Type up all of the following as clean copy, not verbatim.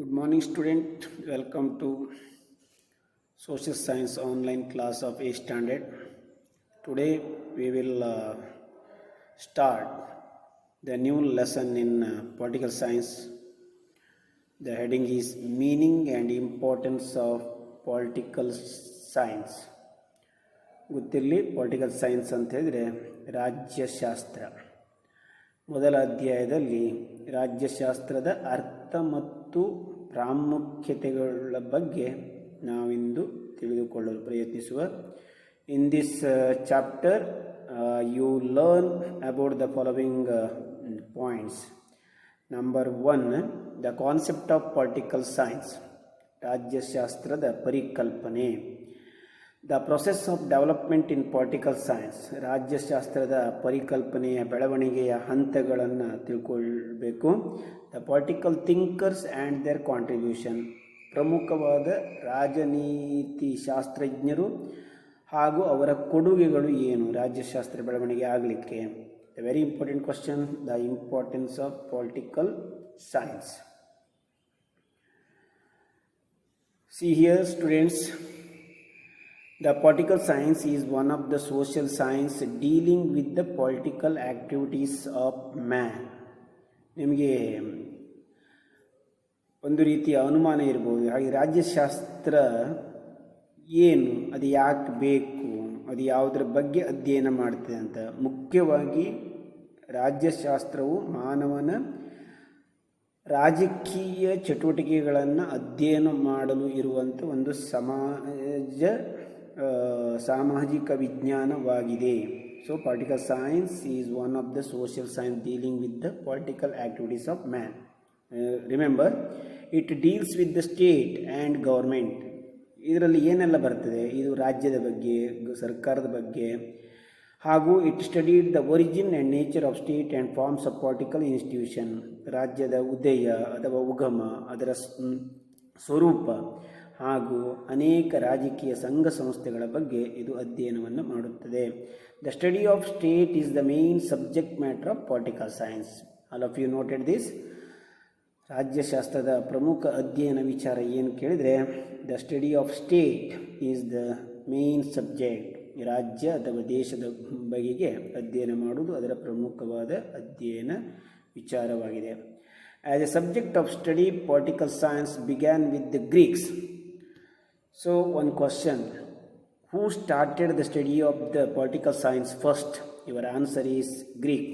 Good morning, student. Welcome to Social Science online class of A Standard. Today we will start the new lesson in political science. The heading is Meaning and Importance of Political Science. ಗೊತ್ತಿರಲಿ political science ಅಂತ ಹೇಳಿದರೆ ರಾಜ್ಯಶಾಸ್ತ್ರ. ಮೊದಲ ಅಧ್ಯಾಯದಲ್ಲಿ ರಾಜ್ಯಶಾಸ್ತ್ರದ ಅರ್ಥ ಮತ್ತು ಪ್ರಾಮುಖ್ಯತೆಗಳ ಬಗ್ಗೆ ನಾವಿಂದು ತಿಳಿದುಕೊಳ್ಳಲು ಪ್ರಯತ್ನಿಸುವ. In this chapter you learn about the following points. Number 1, the concept of political science, ರಾಜ್ಯಶಾಸ್ತ್ರದ ಪರಿಕಲ್ಪನೆ. The process of development in political science, ರಾಜ್ಯಶಾಸ್ತ್ರದ ಪರಿಕಲ್ಪನೆಯ ಬೆಳವಣಿಗೆಯ ಹಂತಗಳನ್ನು ತಿಳ್ಕೊಳ್ಬೇಕು. The political thinkers and their contribution, ಪ್ರಮುಖವಾದ ರಾಜನೀತಿ ಶಾಸ್ತ್ರಜ್ಞರು ಹಾಗೂ ಅವರ ಕೊಡುಗೆಗಳು ಏನು ರಾಜ್ಯಶಾಸ್ತ್ರ ಬೆಳವಣಿಗೆ ಆಗಲಿಕ್ಕೆ. The very important question, the importance of political science. See here students, the political science is one of the social science dealing with the political activities of man. ನಿಮಗೆ ಒಂದು ರೀತಿಯ ಅನುಮಾನ ಇರ್ಬೋದು, ಹಾಗೆ ರಾಜ್ಯಶಾಸ್ತ್ರ ಏನು, ಅದು ಯಾಕೆ ಬೇಕು, ಅದು ಯಾವುದರ ಬಗ್ಗೆ ಅಧ್ಯಯನ ಮಾಡ್ತದೆ ಅಂತ. ಮುಖ್ಯವಾಗಿ ರಾಜ್ಯಶಾಸ್ತ್ರವು ಮಾನವನ ರಾಜಕೀಯ ಚಟುವಟಿಕೆಗಳನ್ನು ಅಧ್ಯಯನ ಮಾಡಲು ಇರುವಂಥ ಒಂದು ಸಾಮಾಜಿಕ ವಿಜ್ಞಾನವಾಗಿದೆ. So political science is one of the social science dealing with the political activities of man. Remember, it deals with the state and government. ಇದರಲ್ಲಿ ಏನೆಲ್ಲ ಬರ್ತದೆ, ಇದು ರಾಜ್ಯದ ಬಗ್ಗೆ, ಸರ್ಕಾರದ ಬಗ್ಗೆ, ಹಾಗೂ it studied the origin and nature of state and forms of political institution. ರಾಜ್ಯದ ಉದಯ ಅಥವಾ ಉಗಮ, ಅದರ ಸ್ವರೂಪ ಹಾಗೂ ಅನೇಕ ರಾಜಕೀಯ ಸಂಘ ಸಂಸ್ಥೆಗಳ ಬಗ್ಗೆ ಇದು ಅಧ್ಯಯನವನ್ನು ಮಾಡುತ್ತದೆ. The study of state is the main subject matter of political science. All of you noted this. ರಾಜ್ಯಶಾಸ್ತ್ರದ ಪ್ರಮುಖ ಅಧ್ಯಯನ ವಿಚಾರ ಏನು ಕೇಳಿದರೆ, the study of state is the main subject. ರಾಜ್ಯ ಅಥವಾ ದೇಶದ ಬಗೆಗೆ ಅಧ್ಯಯನ ಮಾಡುವುದು ಅದರ ಪ್ರಮುಖವಾದ ಅಧ್ಯಯನ ವಿಚಾರವಾಗಿದೆ. As A subject of study, political science began with the Greeks. So one question, who started the study of the political science first? Your answer is Greek.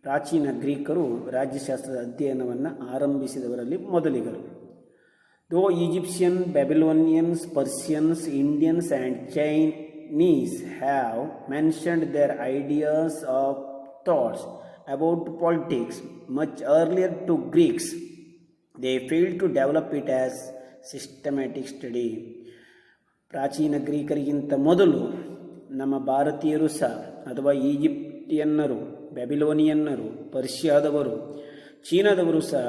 ಪ್ರಾಚೀನ ಗ್ರೀಕರು ರಾಜ್ಯಶಾಸ್ತ್ರದ ಅಧ್ಯಯನವನ್ನು ಆರಂಭಿಸಿದವರಲ್ಲಿ ಮೊದಲಿಗರು. Though Egyptian, Babylonians, Persians, Indians and Chinese have mentioned their ideas of thoughts about politics much earlier to Greeks, they failed to develop it as systematic study. ಪ್ರಾಚೀನ ಗ್ರೀಕರಿಗಿಂತ ಮೊದಲು ನಮ್ಮ ಭಾರತೀಯರು ಸಹ, ಅಥವಾ ಈಜಿಪ್ಟಿಯನ್ನರು, ಬ್ಯಾಬಿಲೋನಿಯನ್ನರು, ಪರ್ಷಿಯಾದವರು, ಚೀನಾದವರು ಸಹ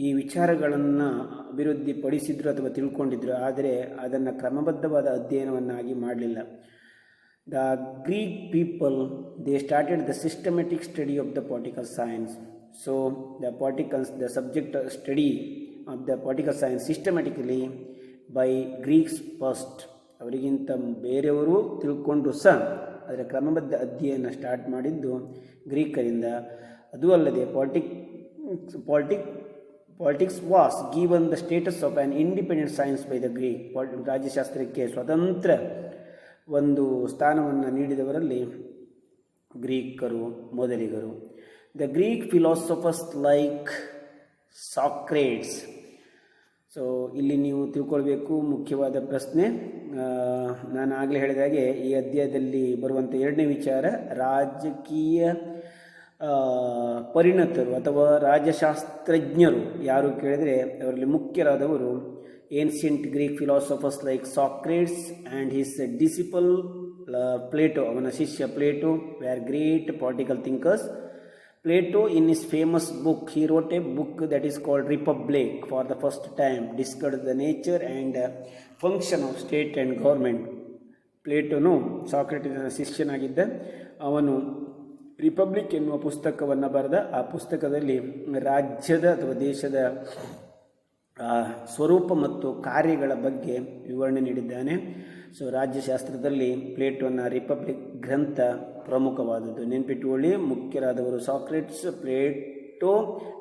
ಈ ವಿಚಾರಗಳನ್ನು ಅಭಿವೃದ್ಧಿಪಡಿಸಿದ್ರು ಅಥವಾ ತಿಳ್ಕೊಂಡಿದ್ರು. ಆದರೆ ಅದನ್ನು ಕ್ರಮಬದ್ಧವಾದ ಅಧ್ಯಯನವನ್ನಾಗಿ ಮಾಡಲಿಲ್ಲ. The Greek people, they started the systematic study of the political science. So the subject study of the political science systematically by Greeks first. ಅವರಿಗಿಂತ ಬೇರೆಯವರು ತಿಳ್ಕೊಂಡು ಸಹ ಅದರ ಕ್ರಮಬದ್ಧ ಅಧ್ಯಯನ ಸ್ಟಾರ್ಟ್ ಮಾಡಿದ್ದು ಗ್ರೀಕರಿಂದ. ಅದೂ ಅಲ್ಲದೆ politics was given the status of an independent science by the Greek. ರಾಜ್ಯಶಾಸ್ತ್ರಕ್ಕೆ ಸ್ವತಂತ್ರ ಒಂದು ಸ್ಥಾನವನ್ನು ನೀಡಿದವರಲ್ಲಿ ಗ್ರೀಕರು ಮೊದಲಿಗರು. The Greek philosophers like Socrates. So ಇಲ್ಲಿ ನೀವು ತಿಳ್ಕೊಳ್ಬೇಕು ಮುಖ್ಯವಾದ ಪ್ರಶ್ನೆ. ನಾನು ಆಗಲೇ ಹೇಳಿದ ಹಾಗೆ ಈ ಅಧ್ಯಾಯದಲ್ಲಿ ಬರುವಂಥ ಎರಡನೇ ವಿಚಾರ, ರಾಜಕೀಯ ಪರಿಣತರು ಅಥವಾ ರಾಜಶಾಸ್ತ್ರಜ್ಞರು ಯಾರು ಕೇಳಿದರೆ ಅವರಲ್ಲಿ ಮುಖ್ಯರಾದವರು ancient Greek philosophers like Socrates and his disciple Plato. ಅವನ ಶಿಷ್ಯ Plato were great political thinkers. Plato, in his famous book, he wrote a book that is called Republic. For the first time discussed the nature and function of state and government. ಪ್ಲೇಟೋನು ಸಾಕ್ರೆಟಿಸ್ನ ಶಿಷ್ಯನಾಗಿದ್ದ. ಅವನು republic ಎನ್ನುವ ಪುಸ್ತಕವನ್ನು ಬರೆದ. ಆ ಪುಸ್ತಕದಲ್ಲಿ ರಾಜ್ಯದ ಅಥವಾ ದೇಶದ ಸ್ವರೂಪ ಮತ್ತು ಕಾರ್ಯಗಳ ಬಗ್ಗೆ ವಿವರಣೆ ನೀಡಿದ್ದಾನೆ. ಸೊ ರಾಜ್ಯಶಾಸ್ತ್ರದಲ್ಲಿ ಪ್ಲೇಟೋನ ರಿಪಬ್ಲಿಕ್ ಗ್ರಂಥ ಪ್ರಮುಖವಾದದ್ದು. ನೆನಪಿಟ್ಟುಕೊಳ್ಳಿ, ಮುಖ್ಯರಾದವರು Socrates, Plato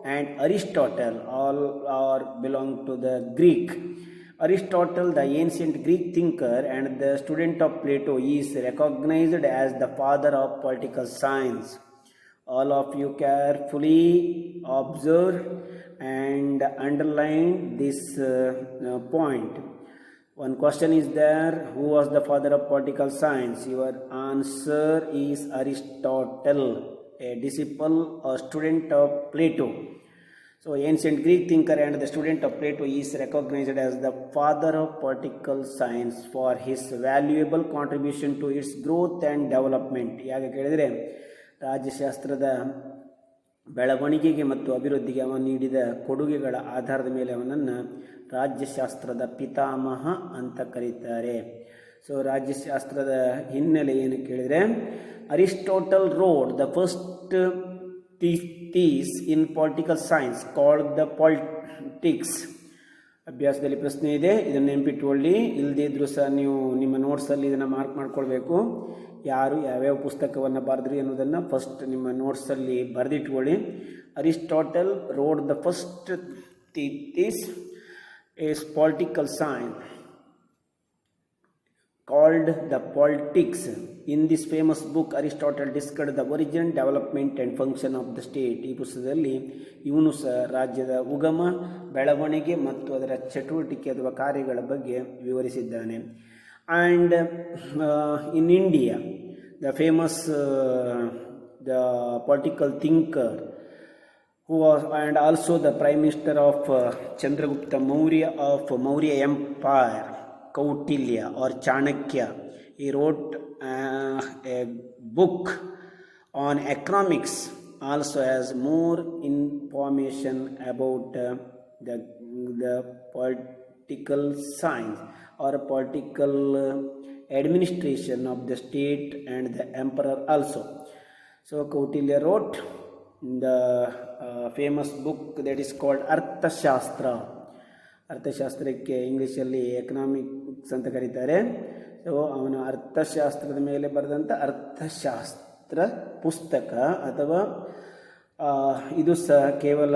and Aristotle all are belong to the Greek. Aristotle, the ancient Greek thinker and the student of Plato, is recognized as the father of political science. All of you carefully observe and underline this point. One question is there: who was the father of political science? Your answer is Aristotle, a disciple or student of Plato. So, ancient Greek thinker and the student of Plato is recognized as the father of political science for his valuable contribution to its growth and development. ಯಾಕೆ ಕೇಳಿದರೆ, ರಾಜ್ಯಶಾಸ್ತ್ರದ ಬೆಳವಣಿಗೆಗೆ ಮತ್ತು ಅಭಿವೃದ್ಧಿಗೆ ಅವನು ನೀಡಿದ ಕೊಡುಗೆಗಳ ಆಧಾರದ ಮೇಲೆ ಅವನನ್ನು ರಾಜ್ಯಶಾಸ್ತ್ರದ ಪಿತಾಮಹ ಅಂತ ಕರೀತಾರೆ. ಸೊ ರಾಜ್ಯಶಾಸ್ತ್ರದ ಹಿನ್ನೆಲೆ ಏನು ಕೇಳಿದರೆ, Aristotle road the first thesis in political science called the Politics. ಅಭ್ಯಾಸದಲ್ಲಿ ಪ್ರಶ್ನೆ ಇದೆ, ಇದನ್ನು ನೆನಪಿಟ್ಟುಕೊಳ್ಳಿ. ಇಲ್ಲದೇ ಇದ್ರೂ ಸಹ ನೀವು ನಿಮ್ಮ ನೋಟ್ಸಲ್ಲಿ ಇದನ್ನು ಮಾರ್ಕ್ ಮಾಡ್ಕೊಳ್ಬೇಕು. ಯಾರು ಯಾವ್ಯಾವ ಪುಸ್ತಕವನ್ನು ಬರೆದ್ರಿ ಅನ್ನೋದನ್ನು ಫಸ್ಟ್ ನಿಮ್ಮ ನೋಟ್ಸಲ್ಲಿ ಬರೆದಿಟ್ಕೊಳ್ಳಿ. Aristotle wrote the first thesis is political science called the Politics. In this famous book, Aristotle discussed the origin, development and function of the state. ಈ ಪುಸ್ತಕದಲ್ಲಿ ಇವನು ಸಹ ರಾಜ್ಯದ ಉಗಮ, ಬೆಳವಣಿಗೆ ಮತ್ತು ಅದರ ಚಟುವಟಿಕೆ ಅಥವಾ ಕಾರ್ಯಗಳ ಬಗ್ಗೆ ವಿವರಿಸಿದ್ದಾನೆ. And in India the famous the political thinker who was and also the prime minister of Chandragupta Maurya of Maurya Empire, Kautilya or Chanakya. He wrote a book on economics, also has more information about the political science or political administration of the state and the emperor also. So Kautilya wrote the famous book that is called Arthashastra. ಅರ್ಥಶಾಸ್ತ್ರಕ್ಕೆ ಇಂಗ್ಲೀಷಲ್ಲಿ economics ಅಂತ ಕರೀತಾರೆ. So ಅವನು ಅರ್ಥಶಾಸ್ತ್ರದ ಮೇಲೆ ಬರೆದಂಥ ಅರ್ಥಶಾಸ್ತ್ರ ಪುಸ್ತಕ ಅಥವಾ ಇದು ಸಹ ಕೇವಲ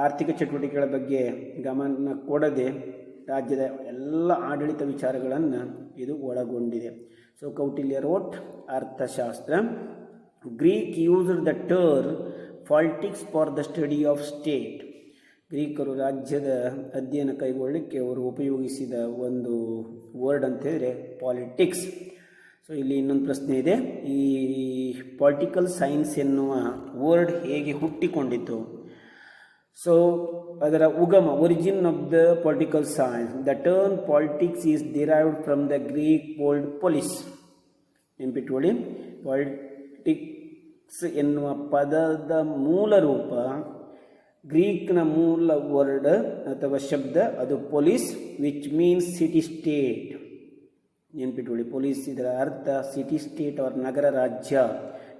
ಆರ್ಥಿಕ ಚಟುವಟಿಕೆಗಳ ಬಗ್ಗೆ ಗಮನ ಕೊಡದೆ ರಾಜ್ಯದ ಎಲ್ಲ ಆಡಳಿತ ವಿಚಾರಗಳನ್ನು ಇದು ಒಳಗೊಂಡಿದೆ. So Kautilya wrote Arthashastra. Greek used the term politics for the study of state. ಗ್ರೀಕರು ರಾಜ್ಯದ ಅಧ್ಯಯನ ಕೈಗೊಳ್ಳಲಿಕ್ಕೆ ಅವರು ಉಪಯೋಗಿಸಿದ ಒಂದು ವರ್ಡ್ ಅಂತ ಹೇಳಿದರೆ ಪಾಲಿಟಿಕ್ಸ್. ಸೊ ಇಲ್ಲಿ ಇನ್ನೊಂದು ಪ್ರಶ್ನೆ ಇದೆ, ಈ ಪೊಲಿಟಿಕಲ್ ಸೈನ್ಸ್ ಎನ್ನುವ ವರ್ಡ್ ಹೇಗೆ ಹುಟ್ಟಿಕೊಂಡಿತು? ಸೊ ಅದರ ಉಗಮ, origin of the political science. The term politics is derived from the Greek word polis. ನೆನಪಿಟ್ಕೊಳ್ಳಿ, ಪಾಲಿಟಿಕ್ಸ್ ಎನ್ನುವ ಪದದ ಮೂಲ ರೂಪ ಗ್ರೀಕ್ನ ಮೂಲ ವರ್ಡ್ ಅಥವಾ ಶಬ್ದ ಅದು polis, which means city state. ನೆನಪಿಟ್ಕೊಳ್ಳಿ, ಪೊಲೀಸ್ ಇದರ ಅರ್ಥ ಸಿಟಿ ಸ್ಟೇಟ್ ಅವರ್ ನಗರ ರಾಜ್ಯ.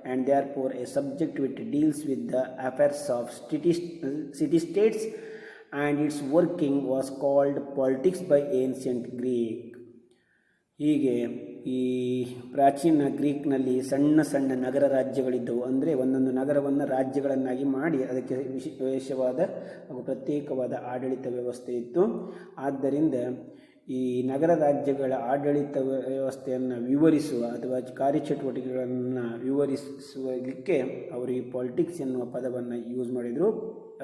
And therefore a subject which deals with the affairs of city states and its working was called politics by ancient Greek. ಹೀಗೆ ಈ ಪ್ರಾಚೀನ ಗ್ರೀಕ್ನಲ್ಲಿ ಸಣ್ಣ ಸಣ್ಣ ನಗರ ರಾಜ್ಯಗಳಿದ್ದವು. ಅಂದರೆ ಒಂದೊಂದು ನಗರವನ್ನು ರಾಜ್ಯಗಳನ್ನಾಗಿ ಮಾಡಿ ಅದಕ್ಕೆ ವಿಶೇಷವಾದ ಹಾಗೂ ಪ್ರತ್ಯೇಕವಾದ ಆಡಳಿತ ವ್ಯವಸ್ಥೆ ಇತ್ತು. ಆದ್ದರಿಂದ ಈ ನಗರ ರಾಜ್ಯಗಳ ಆಡಳಿತ ವ್ಯವಸ್ಥೆಯನ್ನು ವಿವರಿಸುವ ಅಥವಾ ಕಾರ್ಯಚಟುವಟಿಕೆಗಳನ್ನು ವಿವರಿಸುವಲಿಕ್ಕೆ ಅವರು ಈ ಪಾಲಿಟಿಕ್ಸ್ ಎನ್ನುವ ಪದವನ್ನು ಯೂಸ್ ಮಾಡಿದರು.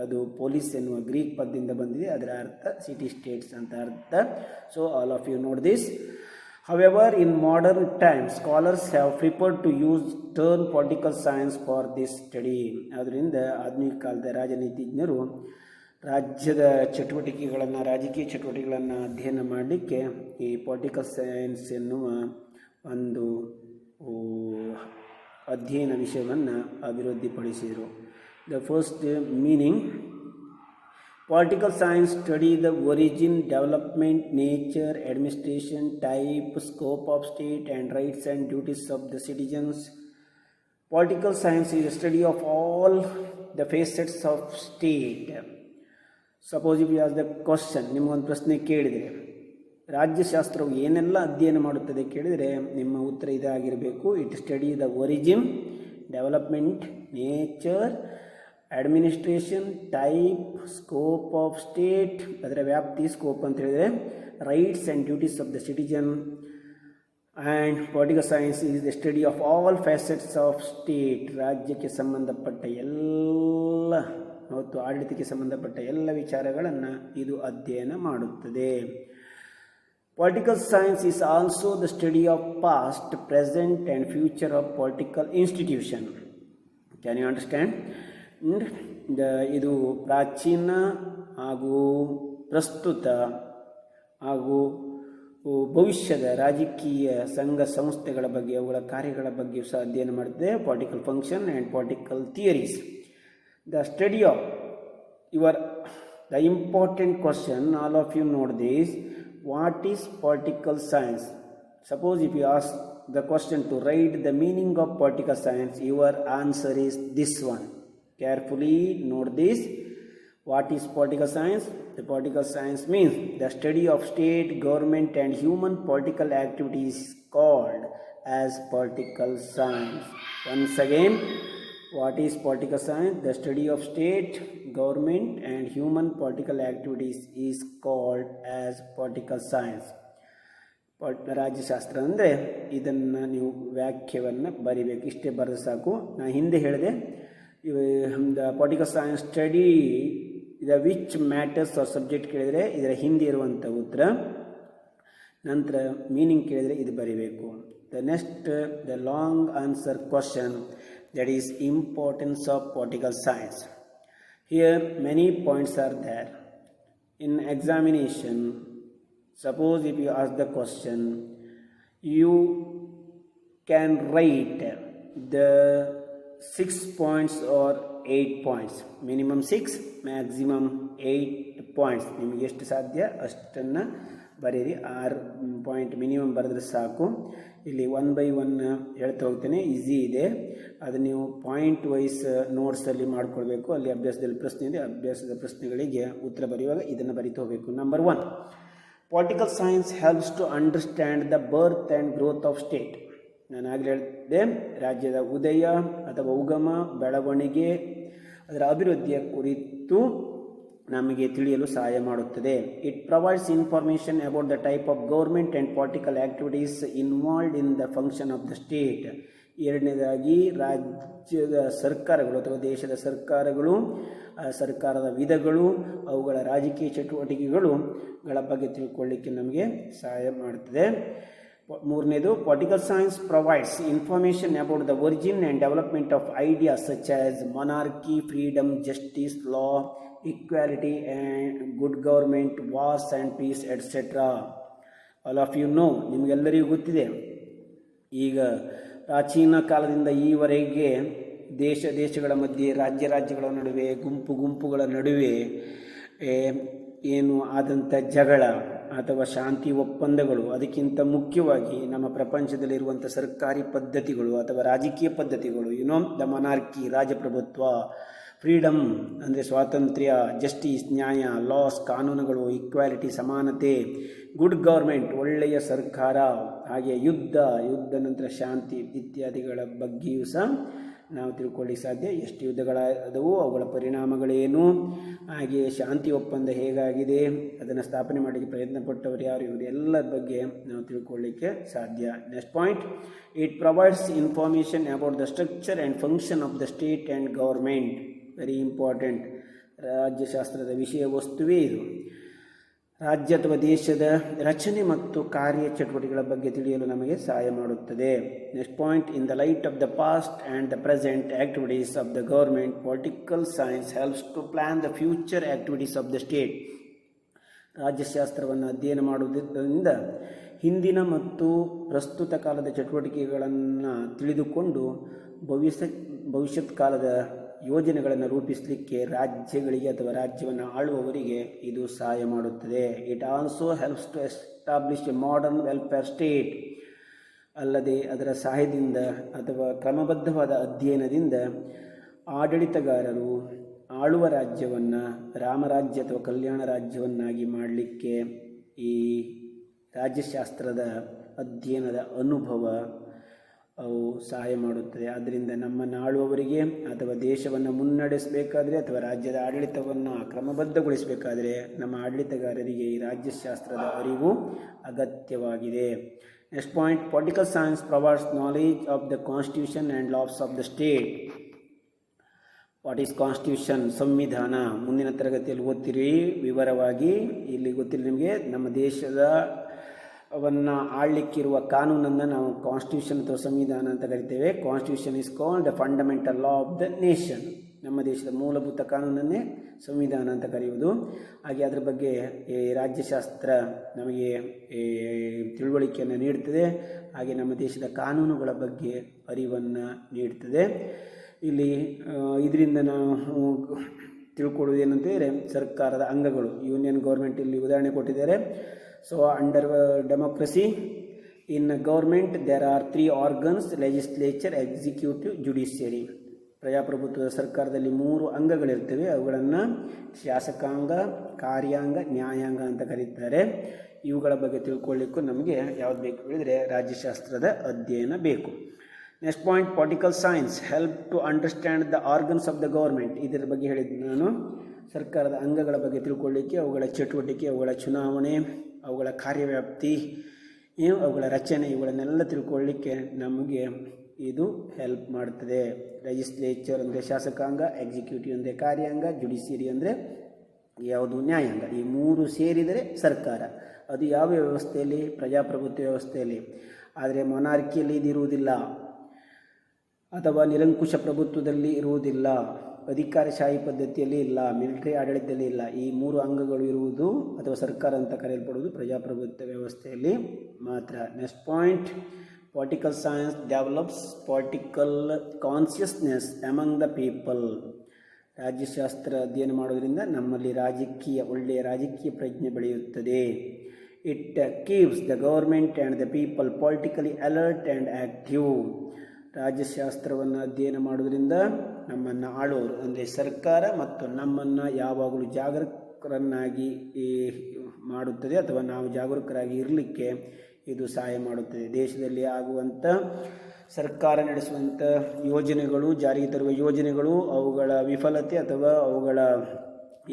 ಅದು ಪೊಲೀಸ್ ಎನ್ನುವ ಗ್ರೀಕ್ ಪದದಿಂದ ಬಂದಿದೆ. ಅದರ ಅರ್ಥ ಸಿಟಿ ಸ್ಟೇಟ್ಸ್ ಅಂತ ಅರ್ಥ. So all of you note this. However, in modern times, scholars have preferred to use term political science for this study. ಆದ್ದರಿಂದ ಆಧುನಿಕ ಕಾಲದ ರಾಜನೀತಿಜ್ಞರು ರಾಜ್ಯದ ಚಟುವಟಿಕೆಗಳನ್ನು, ರಾಜಕೀಯ ಚಟುವಟಿಕೆಗಳನ್ನು ಅಧ್ಯಯನ ಮಾಡಲಿಕ್ಕೆ ಈ ಪೊಲಿಟಿಕಲ್ ಸೈನ್ಸ್ ಎನ್ನುವ ಒಂದು ಅಧ್ಯಯನ ವಿಷಯವನ್ನು ಅಭಿವೃದ್ಧಿಪಡಿಸಿದರು. The first meaning: Political science study the origin, development, nature, administration, type, scope of state and rights and duties of the citizens. Political science is a study of all the facets of state. Suppose if you ask the question, ನಿಮಗೊಂದು ಪ್ರಶ್ನೆ ಕೇಳಿದರೆ ರಾಜ್ಯಶಾಸ್ತ್ರವು ಏನೆಲ್ಲ ಅಧ್ಯಯನ ಮಾಡುತ್ತದೆ ಕೇಳಿದರೆ ನಿಮ್ಮ ಉತ್ತರ ಇದಾಗಿರಬೇಕು. It study the origin, development, nature, administration, type, scope of state, ಅದರ ವ್ಯಾಪ್ತಿ, ಸ್ಕೋಪ್ ಅಂತ ಹೇಳಿದರೆ rights and duties of the citizen. And political science is the study of all facets of state. ರಾಜ್ಯಕ್ಕೆ ಸಂಬಂಧಪಟ್ಟ ಎಲ್ಲ ಮತ್ತು ಆಡಳಿತಕ್ಕೆ ಸಂಬಂಧಪಟ್ಟ ಎಲ್ಲ ವಿಚಾರಗಳನ್ನು ಇದು ಅಧ್ಯಯನ ಮಾಡುತ್ತದೆ. Political science is also the study of past, present and future of political institution. Can you understand? ಇದು ಪ್ರಾಚೀನ ಹಾಗೂ ಪ್ರಸ್ತುತ ಹಾಗೂ ಭವಿಷ್ಯದ ರಾಜಕೀಯ ಸಂಘ ಸಂಸ್ಥೆಗಳ ಬಗ್ಗೆ, ಅವುಗಳ ಕಾರ್ಯಗಳ ಬಗ್ಗೆ ಸಹ ಅಧ್ಯಯನ ಮಾಡುತ್ತದೆ. Political function and political theories. The study of the important question, all of you know this. What is political science? Suppose if you ask the question to write the meaning of political science, your answer is this one. Carefully note this. What is political science? The political science means the study of state, government and human political activities called as political science. Once again, what is political science? The study of state, government and human political activities is called as political science. ರಾಜ್ಯಶಾಸ್ತ್ರ ಅಂದರೆ ಇದನ್ನು ನೀವು ವ್ಯಾಖ್ಯವನ್ನು ಬರಿಬೇಕು. ಇಷ್ಟೇ ಬರೆದು ಸಾಕು. ನಾನು ಹಿಂದೆ ಹೇಳಿದೆ, the political science study the which matters or subject ಕೇಳಿದರೆ ಇದರ ಹಿಂದೆ ಇರುವಂಥ ಉತ್ತರ, ನಂತರ ಮೀನಿಂಗ್ ಕೇಳಿದರೆ ಇದು ಬರಿಬೇಕು. The next the long answer question, that is importance of political science. Here many points are there. In examination, suppose if you ask the question, you can write the 6 points or 8 points. Minimum 6, maximum 8 points. ನಿಮಗೆ ಎಷ್ಟು ಸಾಧ್ಯ ಅಷ್ಟನ್ನು ಬರೀರಿ. 6 point minimum ಬರೆದ್ರೆ ಸಾಕು. ಇಲ್ಲಿ 1 by 1 ಹೇಳ್ತಾ ಹೋಗ್ತೇನೆ, ಈಸಿ ಇದೆ. ಅದು ನೀವು ಪಾಯಿಂಟ್ ವೈಸ್ ನೋಟ್ಸಲ್ಲಿ ಮಾಡ್ಕೊಳ್ಬೇಕು. ಅಲ್ಲಿ ಅಭ್ಯಾಸದಲ್ಲಿ ಪ್ರಶ್ನೆ ಇದೆ, ಅಭ್ಯಾಸದ ಪ್ರಶ್ನೆಗಳಿಗೆ ಉತ್ತರ ಬರೆಯುವಾಗ ಇದನ್ನು ಬರಿತಾ ಹೋಗಬೇಕು. Number 1, political science helps to understand the birth and growth of state. ನಾನು ಆಗಲೇ ಹೇಳಿದೆ, ರಾಜ್ಯದ ಉದಯ ಅಥವಾ ಉಗಮ, ಬೆಳವಣಿಗೆ, ಅದರ ಅಭಿವೃದ್ಧಿಯ ಕುರಿತು ನಮಗೆ ತಿಳಿಯಲು ಸಹಾಯ ಮಾಡುತ್ತದೆ. It provides information about the type of government and political activities involved in the function of the state. ಎರಡನೇದಾಗಿ, ರಾಜ್ಯದ ಸರ್ಕಾರಗಳು ಅಥವಾ ದೇಶದ ಸರ್ಕಾರಗಳು, ಸರ್ಕಾರದ ವಿಧಗಳು, ಅವುಗಳ ರಾಜಕೀಯ ಚಟುವಟಿಕೆಗಳ ಬಗ್ಗೆ ತಿಳ್ಕೊಳ್ಳಿಕ್ಕೆ ನಮಗೆ ಸಹಾಯ ಮಾಡುತ್ತದೆ. ಮೂರನೇದು, political science provides information about the origin and development of ideas such as monarchy, freedom, justice, law, equality and good government, wars and peace, etc. All of you know, ನಿಮಗೆಲ್ಲರಿಗೂ ಗೊತ್ತಿದೆ. ಈಗ ಪ್ರಾಚೀನ ಕಾಲದಿಂದ ಈವರೆಗೆ ದೇಶಗಳ ಮಧ್ಯೆ, ರಾಜ್ಯಗಳ ನಡುವೆ, ಗುಂಪುಗಳ ನಡುವೆ ಏನು ಆದಂಥ ಜಗಳ ಅಥವಾ ಶಾಂತಿ ಒಪ್ಪಂದಗಳು, ಅದಕ್ಕಿಂತ ಮುಖ್ಯವಾಗಿ ನಮ್ಮ ಪ್ರಪಂಚದಲ್ಲಿರುವಂಥ ಸರ್ಕಾರಿ ಪದ್ಧತಿಗಳು ಅಥವಾ ರಾಜಕೀಯ ಪದ್ಧತಿಗಳು, ದ ಮೊನಾರ್ಕಿ ರಾಜಪ್ರಭುತ್ವ, ಫ್ರೀಡಮ್ ಅಂದರೆ ಸ್ವಾತಂತ್ರ್ಯ, ಜಸ್ಟಿಸ್ ನ್ಯಾಯ, ಲಾಸ್ ಕಾನೂನುಗಳು, ಈಕ್ವಾಲಿಟಿ ಸಮಾನತೆ, ಗುಡ್ ಗೌರ್ಮೆಂಟ್ ಒಳ್ಳೆಯ ಸರ್ಕಾರ, ಹಾಗೆ ಯುದ್ಧ ನಂತರ ಶಾಂತಿ ಇತ್ಯಾದಿಗಳ ಬಗ್ಗೆಯೂ ಸಹ ನಾವು ತಿಳ್ಕೊಳ್ಳಿಕ್ಕೆ ಸಾಧ್ಯ. ಎಷ್ಟು ಯುದ್ಧಗಳಾದವು, ಅವುಗಳ ಪರಿಣಾಮಗಳೇನು, ಹಾಗೆ ಶಾಂತಿ ಒಪ್ಪಂದ ಹೇಗಾಗಿದೆ, ಅದನ್ನು ಸ್ಥಾಪನೆ ಮಾಡಲಿಕ್ಕೆ ಪ್ರಯತ್ನ ಪಟ್ಟವರು ಯಾರು, ಇವರೆಲ್ಲರ ಬಗ್ಗೆ ನಾವು ತಿಳ್ಕೊಳ್ಳಿಕ್ಕೆ ಸಾಧ್ಯ. Next point, it provides information about the structure and function of the state and government. Very important. ರಾಜ್ಯಶಾಸ್ತ್ರದ ವಿಷಯ ವಸ್ತುವೇ ಇದು. ರಾಜ್ಯ ಅಥವಾ ದೇಶದ ರಚನೆ ಮತ್ತು ಕಾರ್ಯಚಟುವಟಿಕೆಗಳ ಬಗ್ಗೆ ತಿಳಿಯಲು ನಮಗೆ ಸಹಾಯ ಮಾಡುತ್ತದೆ. Next point, in the light of the past and the present activities of the government, political science helps to plan the future activities of the state. ರಾಜ್ಯಶಾಸ್ತ್ರವನ್ನು ಅಧ್ಯಯನ ಮಾಡುವುದರಿಂದ ಹಿಂದಿನ ಮತ್ತು ಪ್ರಸ್ತುತ ಕಾಲದ ಚಟುವಟಿಕೆಗಳನ್ನು ತಿಳಿದುಕೊಂಡು ಭವಿಷ್ಯತ್ ಕಾಲದ ಯೋಜನೆಗಳನ್ನು ರೂಪಿಸಲಿಕ್ಕೆ ರಾಜ್ಯಗಳಿಗೆ ಅಥವಾ ರಾಜ್ಯವನ್ನು ಆಳುವವರಿಗೆ ಇದು ಸಹಾಯ ಮಾಡುತ್ತದೆ. It also helps to establish a modern welfare state. ಅಲ್ಲದೆ ಅದರ ಸಹಾಯದಿಂದ ಅಥವಾ ಕ್ರಮಬದ್ಧವಾದ ಅಧ್ಯಯನದಿಂದ ಆಡಳಿತಗಾರರು ಆಳುವ ರಾಜ್ಯವನ್ನು ರಾಮರಾಜ್ಯ ಅಥವಾ ಕಲ್ಯಾಣ ರಾಜ್ಯವನ್ನಾಗಿ ಮಾಡಲಿಕ್ಕೆ ಈ ರಾಜ್ಯಶಾಸ್ತ್ರದ ಅಧ್ಯಯನದ ಅನುಭವ ಅವು ಸಹಾಯ ಮಾಡುತ್ತದೆ. ಆದ್ದರಿಂದ ನಮ್ಮನ್ನು ಆಳುವವರಿಗೆ ಅಥವಾ ದೇಶವನ್ನು ಮುನ್ನಡೆಸಬೇಕಾದ್ರೆ ಅಥವಾ ರಾಜ್ಯದ ಆಡಳಿತವನ್ನು ಕ್ರಮಬದ್ಧಗೊಳಿಸಬೇಕಾದರೆ ನಮ್ಮ ಆಡಳಿತಗಾರರಿಗೆ ಈ ರಾಜ್ಯಶಾಸ್ತ್ರದ ಅರಿವು ಅಗತ್ಯವಾಗಿದೆ. Next point, political science provides knowledge of the constitution and loss of the state. What is constitution? ಸಂವಿಧಾನ. ಮುಂದಿನ ತರಗತಿಯಲ್ಲಿ ಓದ್ತಿರಿ ವಿವರವಾಗಿ. ಇಲ್ಲಿ ಗೊತ್ತಿಲ್ಲ ನಿಮಗೆ, ನಮ್ಮ ದೇಶದವನ್ನು ಆಳಲಿಕ್ಕಿರುವ ಕಾನೂನನ್ನು ನಾವು ಕಾನ್ಸ್ಟಿಟ್ಯೂಷನ್ ಅಥವಾ ಸಂವಿಧಾನ ಅಂತ ಕರಿತೇವೆ. Constitution is called the fundamental law of the nation. ನಮ್ಮ ದೇಶದ ಮೂಲಭೂತ ಕಾನೂನನ್ನೇ ಸಂವಿಧಾನ ಅಂತ ಕರೆಯುವುದು. ಹಾಗೆ ಅದರ ಬಗ್ಗೆ ಈ ರಾಜ್ಯಶಾಸ್ತ್ರ ನಮಗೆ ತಿಳುವಳಿಕೆಯನ್ನು ನೀಡ್ತದೆ. ಹಾಗೆ ನಮ್ಮ ದೇಶದ ಕಾನೂನುಗಳ ಬಗ್ಗೆ ಅರಿವನ್ನು ನೀಡ್ತದೆ. ಇಲ್ಲಿ ಇದರಿಂದ ನಾವು ತಿಳ್ಕೊಳ್ಳೋದು ಏನಂತಂದರೆ, ಸರ್ಕಾರದ ಅಂಗಗಳು, ಯೂನಿಯನ್ ಗೌರ್ಮೆಂಟ್ ಇಲ್ಲಿ ಉದಾಹರಣೆ ಕೊಟ್ಟಿದ್ದಾರೆ. So under democracy in government there are 3 organs: legislature, executive, judiciary. ಪ್ರಜಾಪ್ರಭುತ್ವದ ಸರ್ಕಾರದಲ್ಲಿ 3 ಅಂಗಗಳಿರ್ತವೆ. ಅವುಗಳನ್ನು ಶಾಸಕಾಂಗ, ಕಾರ್ಯಾಂಗ, ನ್ಯಾಯಾಂಗ ಅಂತ ಕರೀತಾರೆ. ಇವುಗಳ ಬಗ್ಗೆ ತಿಳ್ಕೊಳ್ಳಿಕ್ಕೂ ನಮಗೆ ಯಾವ್ದು ಬೇಕು ಹೇಳಿದರೆ ರಾಜ್ಯಶಾಸ್ತ್ರದ ಅಧ್ಯಯನ ಬೇಕು. Next point, political science help to understand the organs of the government. ಇದರ ಬಗ್ಗೆ ಹೇಳಿದ್ದು ನಾನು. ಸರ್ಕಾರದ ಅಂಗಗಳ ಬಗ್ಗೆ ತಿಳ್ಕೊಳ್ಳಿಕ್ಕೆ, ಅವುಗಳ ಚಟುವಟಿಕೆ, ಅವುಗಳ ಚುನಾವಣೆ, ಅವುಗಳ ಕಾರ್ಯವ್ಯಾಪ್ತಿ, ಅವುಗಳ ರಚನೆ, ಇವುಗಳನ್ನೆಲ್ಲ ತಿಳ್ಕೊಳ್ಳಿಕ್ಕೆ ನಮಗೆ ಇದು ಹೆಲ್ಪ್ ಮಾಡ್ತದೆ. ಲೆಜಿಸ್ಲೇಚರ್ ಅಂದರೆ ಶಾಸಕಾಂಗ, ಎಕ್ಸಿಕ್ಯೂಟಿವ್ ಅಂದರೆ ಕಾರ್ಯಾಂಗ, ಜುಡಿಷಿಯರಿ ಅಂದರೆ ಯಾವುದು ನ್ಯಾಯಾಂಗ. ಈ 3 ಸೇರಿದರೆ ಸರ್ಕಾರ. ಅದು ಯಾವ ವ್ಯವಸ್ಥೆಯಲ್ಲಿ? ಪ್ರಜಾಪ್ರಭುತ್ವ ವ್ಯವಸ್ಥೆಯಲ್ಲಿ. ಆದರೆ ಮೊನಾರ್ಕಿಯಲ್ಲಿ ಇದಿರುವುದಿಲ್ಲ, ಅಥವಾ ನಿರಂಕುಶ ಪ್ರಭುತ್ವದಲ್ಲಿ ಇರುವುದಿಲ್ಲ, ಅಧಿಕಾರಶಾಹಿ ಪದ್ಧತಿಯಲ್ಲಿ ಇಲ್ಲ, ಮಿಲಿಟರಿ ಆಡಳಿತದಲ್ಲಿ ಇಲ್ಲ. ಈ 3 ಅಂಗಗಳು ಇರುವುದು ಅಥವಾ ಸರ್ಕಾರ ಅಂತ ಕರೆಯಲ್ಪಡುವುದು ಪ್ರಜಾಪ್ರಭುತ್ವ ವ್ಯವಸ್ಥೆಯಲ್ಲಿ ಮಾತ್ರ. Next point, political science develops political consciousness among the people. ರಾಜ್ಯಶಾಸ್ತ್ರ ಅಧ್ಯಯನ ಮಾಡೋದ್ರಿಂದ ನಮ್ಮಲ್ಲಿ ಒಳ್ಳೆಯ ರಾಜಕೀಯ ಪ್ರಜ್ಞೆ ಬೆಳೆಯುತ್ತದೆ. It keeps the government and the people politically alert and active. ರಾಜ್ಯಶಾಸ್ತ್ರವನ್ನು ಅಧ್ಯಯನ ಮಾಡೋದ್ರಿಂದ ನಮ್ಮನ್ನು ಆಳೋರು ಅಂದರೆ ಸರ್ಕಾರ ಮತ್ತು ನಮ್ಮನ್ನು ಯಾವಾಗಲೂ ಜಾಗರೂಕರನ್ನಾಗಿ ಮಾಡುತ್ತದೆ, ಅಥವಾ ನಾವು ಜಾಗರೂಕರಾಗಿ ಇರಲಿಕ್ಕೆ ಇದು ಸಹಾಯ ಮಾಡುತ್ತದೆ. ದೇಶದಲ್ಲಿ ಆಗುವಂಥ ಸರ್ಕಾರ ನಡೆಸುವಂಥ ಯೋಜನೆಗಳು, ಜಾರಿಗೆ ತರುವ ಯೋಜನೆಗಳು, ಅವುಗಳ ವಿಫಲತೆ ಅಥವಾ ಅವುಗಳ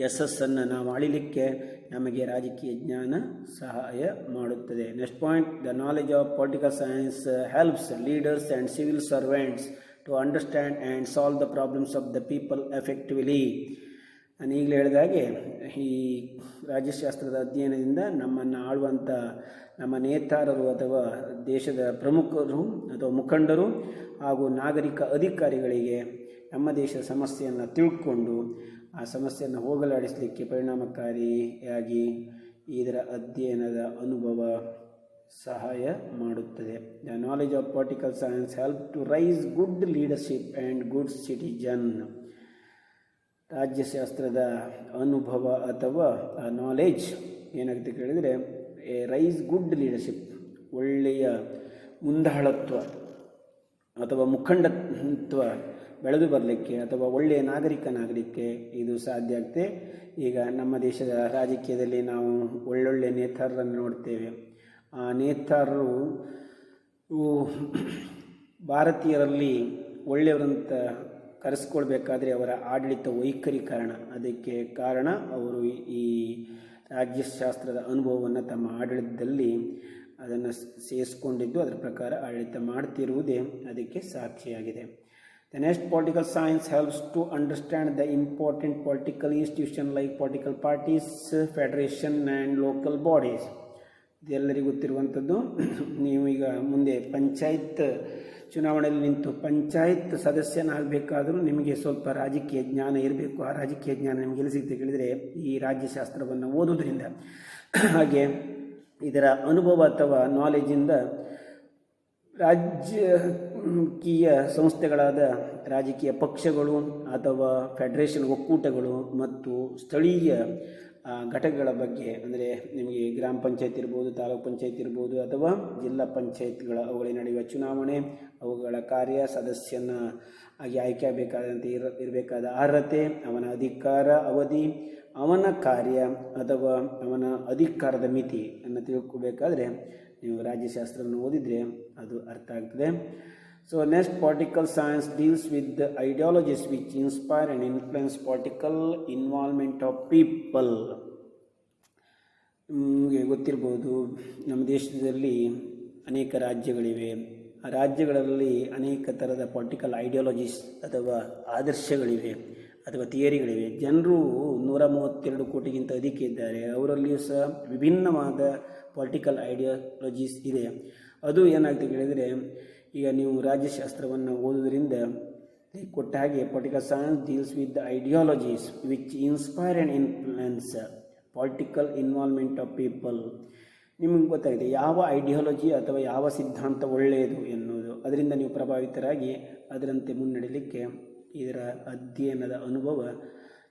ಯಶಸ್ಸನ್ನು ನಾವು ಅಳಿಲಿಕ್ಕೆ ನಮಗೆ ರಾಜಕೀಯ ಜ್ಞಾನ ಸಹಾಯ ಮಾಡುತ್ತದೆ. Next point, the knowledge of political science helps leaders and civil servants to understand and solve the problems of the people effectively. ನಾನು ಈಗಲೇ ಹೇಳಿದ ಹಾಗೆ ಈ ರಾಜ್ಯಶಾಸ್ತ್ರದ ಅಧ್ಯಯನದಿಂದ ನಮ್ಮನ್ನು ಆಳುವಂಥ ನಮ್ಮ ನೇತಾರರು ಅಥವಾ ದೇಶದ ಪ್ರಮುಖರು ಅಥವಾ ಮುಖಂಡರು ಹಾಗೂ ನಾಗರಿಕ ಅಧಿಕಾರಿಗಳಿಗೆ ನಮ್ಮ ದೇಶದ ಸಮಸ್ಯೆಯನ್ನು ತಿಳ್ಕೊಂಡು ಆ ಸಮಸ್ಯೆಯನ್ನು ಹೋಗಲಾಡಿಸಲಿಕ್ಕೆ ಪರಿಣಾಮಕಾರಿಯಾಗಿ ಇದರ ಅಧ್ಯಯನದ ಅನುಭವ ಸಹಾಯ ಮಾಡುತ್ತದೆ. The knowledge of political science help to raise good leadership and good citizen. ರಾಜ್ಯಶಾಸ್ತ್ರದ ಅನುಭವ ಅಥವಾ ನಾಲೆಜ್ ಏನಾಗುತ್ತೆ ಕೇಳಿದರೆ, ರೈಸ್ ಗುಡ್ ಲೀಡರ್ಶಿಪ್, ಒಳ್ಳೆಯ ಮುಂದಾಳತ್ವ ಅಥವಾ ಮುಖಂಡತ್ವ ಬೆಳೆದು ಬರಲಿಕ್ಕೆ ಅಥವಾ ಒಳ್ಳೆಯ ನಾಗರಿಕನಾಗಲಿಕ್ಕೆ ಇದು ಸಾಧ್ಯ ಆಗುತ್ತೆ. ಈಗ ನಮ್ಮ ದೇಶದ ರಾಜಕೀಯದಲ್ಲಿ ನಾವು ಒಳ್ಳೊಳ್ಳೆಯ ನೇತಾರರನ್ನು ನೋಡ್ತೇವೆ. ಆ ನೇತಾರರು ಭಾರತೀಯರಲ್ಲಿ ಒಳ್ಳೆಯವರಂತ ಕರೆಸ್ಕೊಳ್ಬೇಕಾದ್ರೆ ಅವರ ಆಡಳಿತ ವೈಖರಿ ಕಾರಣ. ಅದಕ್ಕೆ ಕಾರಣ ಅವರು ಈ ರಾಜ್ಯಶಾಸ್ತ್ರದ ಅನುಭವವನ್ನು ತಮ್ಮ ಆಡಳಿತದಲ್ಲಿ ಅದನ್ನು ಸೇರಿಸ್ಕೊಂಡಿದ್ದು ಅದರ ಪ್ರಕಾರ ಆಡಳಿತ ಮಾಡ್ತಿರುವುದೇ ಅದಕ್ಕೆ ಸಾಕ್ಷಿಯಾಗಿದೆ. The next, political science helps to understand the important political institutions like political parties, federation and local bodies. ಇದೆಲ್ಲರಿಗೂ ಗೊತ್ತಿರುವಂಥದ್ದು. ನೀವು ಈಗ ಮುಂದೆ ಪಂಚಾಯತ್ ಚುನಾವಣೆಯಲ್ಲಿ ನಿಂತು ಪಂಚಾಯತ್ ಸದಸ್ಯನಾಗಬೇಕಾದರೂ ನಿಮಗೆ ಸ್ವಲ್ಪ ರಾಜಕೀಯ ಜ್ಞಾನ ಇರಬೇಕು. ಆ ರಾಜಕೀಯ ಜ್ಞಾನ ನಿಮಗೆ ಎಲ್ಲಿ ಸಿಗುತ್ತೆ ಕೇಳಿದರೆ ಈ ರಾಜ್ಯಶಾಸ್ತ್ರವನ್ನು ಓದೋದ್ರಿಂದ. ಹಾಗೆ ಇದರ ಅನುಭವ ಅಥವಾ ನಾಲೆಜಿಂದ ರಾಜಕೀಯ ಸಂಸ್ಥೆಗಳಾದ ರಾಜಕೀಯ ಪಕ್ಷಗಳು ಅಥವಾ ಫೆಡರೇಷನ್ ಒಕ್ಕೂಟಗಳು ಮತ್ತು ಸ್ಥಳೀಯ ಘಟಕಗಳ ಬಗ್ಗೆ, ಅಂದರೆ ನಿಮಗೆ ಗ್ರಾಮ ಪಂಚಾಯತ್ ಇರ್ಬೋದು, ತಾಲೂಕು ಪಂಚಾಯತ್ ಇರ್ಬೋದು, ಅಥವಾ ಜಿಲ್ಲಾ ಪಂಚಾಯತ್ಗಳ ಅವುಗಳಿಗೆ ನಡೆಯುವ ಚುನಾವಣೆ, ಅವುಗಳ ಕಾರ್ಯ, ಸದಸ್ಯನ ಆಗಿ ಆಯ್ಕೆ ಆಗಬೇಕಾದಂತೆ ಇರಬೇಕಾದ ಅರ್ಹತೆ, ಅವನ ಅಧಿಕಾರ ಅವಧಿ, ಅವನ ಕಾರ್ಯ ಅಥವಾ ಅವನ ಅಧಿಕಾರದ ಮಿತಿಯನ್ನು ತಿಳ್ಕೋಬೇಕಾದ್ರೆ ನೀವು ರಾಜ್ಯಶಾಸ್ತ್ರವನ್ನು ಓದಿದರೆ ಅದು ಅರ್ಥ ಆಗ್ತದೆ. So next, political science deals with the ideologies which inspire and influence political involvement of people. ನಿಮಗೆ ಗೊತ್ತಿರ್ಬೋದು, ನಮ್ಮ ದೇಶದಲ್ಲಿ ಅನೇಕ ರಾಜ್ಯಗಳಿವೆ. ಆ ರಾಜ್ಯಗಳಲ್ಲಿ ಅನೇಕ ಥರದ ಪೊಲಿಟಿಕಲ್ ಐಡಿಯಾಲಜೀಸ್ ಅಥವಾ ಆದರ್ಶಗಳಿವೆ ಅಥವಾ ಥಿಯರಿಗಳಿವೆ. ಜನರು 132 ಕೋಟಿಗಿಂತ ಅಧಿಕ ಇದ್ದಾರೆ. ಅವರಲ್ಲಿಯೂ ಸಹ ವಿಭಿನ್ನವಾದ ಪೊಲಿಟಿಕಲ್ ಐಡಿಯಾಲಜೀಸ್ ಇದೆ. ಅದು ಏನಾಗ್ತದೆ ಹೇಳಿದರೆ, ಈಗ ನೀವು ರಾಜ್ಯಶಾಸ್ತ್ರವನ್ನು ಓದೋದ್ರಿಂದ ಕೊಟ್ಟ ಹಾಗೆ political science deals with the ideologies which inspire and influence political involvement of people. ನಿಮಗೆ ಗೊತ್ತಾಗಿದೆ ಯಾವ ಐಡಿಯಾಲಜಿ ಅಥವಾ ಯಾವ ಸಿದ್ಧಾಂತ ಒಳ್ಳೆಯದು ಎನ್ನುವುದು. ಅದರಿಂದ ನೀವು ಪ್ರಭಾವಿತರಾಗಿ ಅದರಂತೆ ಮುನ್ನಡೆಯಲಿಕ್ಕೆ ಇದರ ಅಧ್ಯಯನದ ಅನುಭವ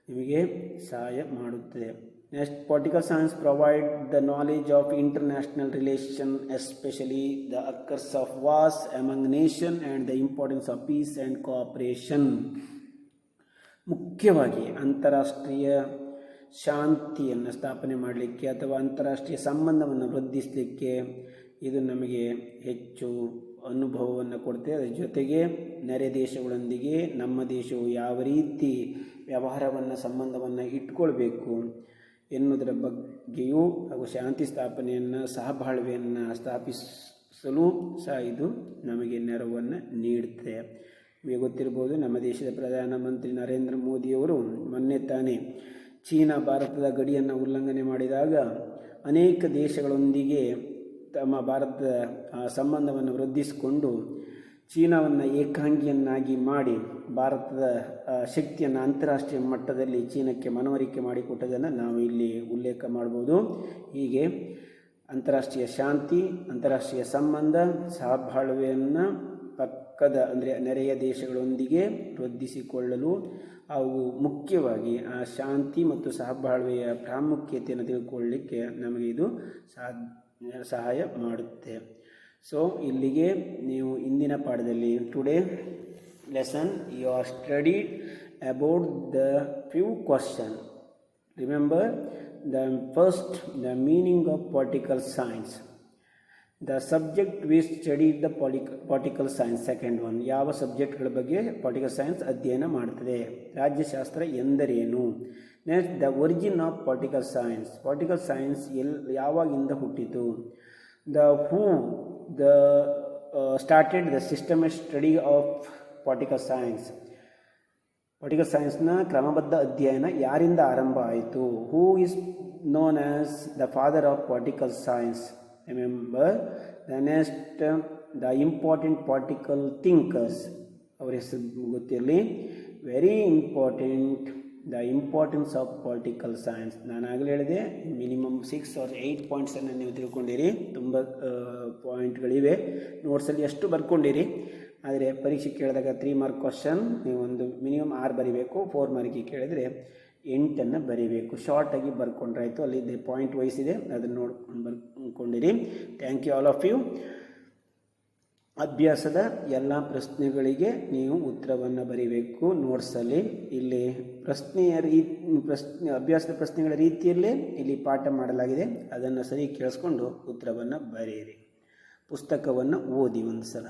ನಿಮಗೆ ಸಹಾಯ ಮಾಡುತ್ತದೆ. Next, political science provides the knowledge of international relations, especially the occurs of wars among nations and the importance of peace and cooperation. ಮುಖ್ಯವಾಗಿ ಅಂತಾರಾಷ್ಟ್ರೀಯ ಶಾಂತಿಯನ್ನು ಸ್ಥಾಪನೆ ಮಾಡಲಿಕ್ಕೆ ಅಥವಾ ಅಂತಾರಾಷ್ಟ್ರೀಯ ಸಂಬಂಧವನ್ನು ವೃದ್ಧಿಸಲಿಕ್ಕೆ ಇದು ನಮಗೆ ಹೆಚ್ಚು ಅನುಭವವನ್ನು ಕೊಡ್ತೇವೆ. ಅದರ ಜೊತೆಗೆ ನೆರೆ ದೇಶಗಳೊಂದಿಗೆ ನಮ್ಮ ದೇಶವು ಯಾವ ರೀತಿ ವ್ಯವಹಾರವನ್ನು ಸಂಬಂಧವನ್ನು ಇಟ್ಕೊಳ್ಬೇಕು ಎನ್ನುವುದರ ಬಗ್ಗೆಯೂ ಹಾಗೂ ಶಾಂತಿ ಸ್ಥಾಪನೆಯನ್ನು ಸಹಬಾಳ್ವೆಯನ್ನು ಸ್ಥಾಪಿಸಲು ಸಹ ಇದು ನಮಗೆ ನೆರವನ್ನು ನೀಡುತ್ತೆ. ನಿಮಗೆ ಗೊತ್ತಿರ್ಬೋದು, ನಮ್ಮ ದೇಶದ ಪ್ರಧಾನಮಂತ್ರಿ ನರೇಂದ್ರ ಮೋದಿಯವರು ಮೊನ್ನೆ ತಾನೇ ಚೀನಾ ಭಾರತದ ಗಡಿಯನ್ನು ಉಲ್ಲಂಘನೆ ಮಾಡಿದಾಗ ಅನೇಕ ದೇಶಗಳೊಂದಿಗೆ ತಮ್ಮ ಭಾರತದ ಸಂಬಂಧವನ್ನು ವೃದ್ಧಿಸಿಕೊಂಡು ಚೀನಾವನ್ನು ಏಕಾಂಗಿಯನ್ನಾಗಿ ಮಾಡಿ ಭಾರತದ ಶಕ್ತಿಯನ್ನು ಅಂತಾರಾಷ್ಟ್ರೀಯ ಮಟ್ಟದಲ್ಲಿ ಚೀನಾಕ್ಕೆ ಮನವರಿಕೆ ಮಾಡಿಕೊಟ್ಟದನ್ನು ನಾವು ಇಲ್ಲಿ ಉಲ್ಲೇಖ ಮಾಡ್ಬೋದು. ಹೀಗೆ ಅಂತಾರಾಷ್ಟ್ರೀಯ ಶಾಂತಿ, ಅಂತಾರಾಷ್ಟ್ರೀಯ ಸಂಬಂಧ, ಸಹಬಾಳ್ವೆಯನ್ನು ಪಕ್ಕದ ಅಂದರೆ ನೆರೆಯ ದೇಶಗಳೊಂದಿಗೆ ವೃದ್ಧಿಸಿಕೊಳ್ಳಲು ಅವು ಮುಖ್ಯವಾಗಿ ಆ ಶಾಂತಿ ಮತ್ತು ಸಹಬಾಳ್ವೆಯ ಪ್ರಾಮುಖ್ಯತೆಯನ್ನು ತಿಳ್ಕೊಳ್ಳಲಿಕ್ಕೆ ನಮಗೆ ಇದು ಸಹಾಯ ಮಾಡುತ್ತೆ. ಸೊ ಇಲ್ಲಿಗೆ ನೀವು ಇಂದಿನ ಪಾಠದಲ್ಲಿ today lesson you are studied about the few question. Remember the first the meaning of political science, the subject we studied the political science. Second one, ಯಾವ ಸಬ್ಜೆಕ್ಟ್ಗಳ ಬಗ್ಗೆ ಪೊಲಿಟಿಕಲ್ ಸೈನ್ಸ್ ಅಧ್ಯಯನ ಮಾಡ್ತದೆ, ರಾಜ್ಯಶಾಸ್ತ್ರ ಎಂದರೇನು. Next, the origin of political science, political science ಯಾವಾಗಿಂದ ಹುಟ್ಟಿತು. The who started the systematic study of political science. Political ಸೈನ್ಸ್ನ ಕ್ರಮಬದ್ಧ ಅಧ್ಯಯನ ಯಾರಿಂದ ಆರಂಭ ಆಯಿತು. Who is known as the father of political science. Remember the next the important political thinkers, ಅವರ ಹೆಸರು ಗೊತ್ತಿರಲಿ. Very important, the importance of political science. ನಾನು ಆಗಲೇ ಹೇಳಿದೆ, ಮಿನಿಮಮ್ 6 or 8 ಪಾಯಿಂಟ್ಸನ್ನು ನೀವು ತಿಳ್ಕೊಂಡಿರಿ. ತುಂಬ ಪಾಯಿಂಟ್ಗಳಿವೆ, ನೋಟ್ಸಲ್ಲಿ ಎಷ್ಟು ಬರ್ಕೊಂಡಿರಿ. ಆದರೆ ಪರೀಕ್ಷೆ ಕೇಳಿದಾಗ 3 ಮಾರ್ಕ್ ಕ್ವಶನ್ ನೀವು ಒಂದು ಮಿನಿಮಮ್ 6 ಬರೀಬೇಕು. 4 ಮಾರ್ಕಿಗೆ ಕೇಳಿದರೆ 8 ಬರೀಬೇಕು. ಶಾರ್ಟಾಗಿ ಬರ್ಕೊಂಡ್ರಾಯ್ತು. ಅಲ್ಲಿದ್ದೆ ಪಾಯಿಂಟ್ ವೈಸ್ ಇದೆ, ಅದನ್ನು ನೋಡ್ಕೊಂಡು ಬರ್ಕೊಂಡಿರಿ. Thank you all of you. ಅಭ್ಯಾಸದ ಎಲ್ಲ ಪ್ರಶ್ನೆಗಳಿಗೆ ನೀವು ಉತ್ತರವನ್ನು ಬರೀಬೇಕು ನೋಟ್ಸಲ್ಲಿ. ಇಲ್ಲಿ ಅಭ್ಯಾಸದ ಪ್ರಶ್ನೆಗಳ ರೀತಿಯಲ್ಲೇ ಇಲ್ಲಿ ಪಾಠ ಮಾಡಲಾಗಿದೆ. ಅದನ್ನು ಸರಿ ಕೇಳಿಸ್ಕೊಂಡು ಉತ್ತರವನ್ನು ಬರೆಯಿರಿ. ಪುಸ್ತಕವನ್ನು ಓದಿ ಒಂದು ಸಲ.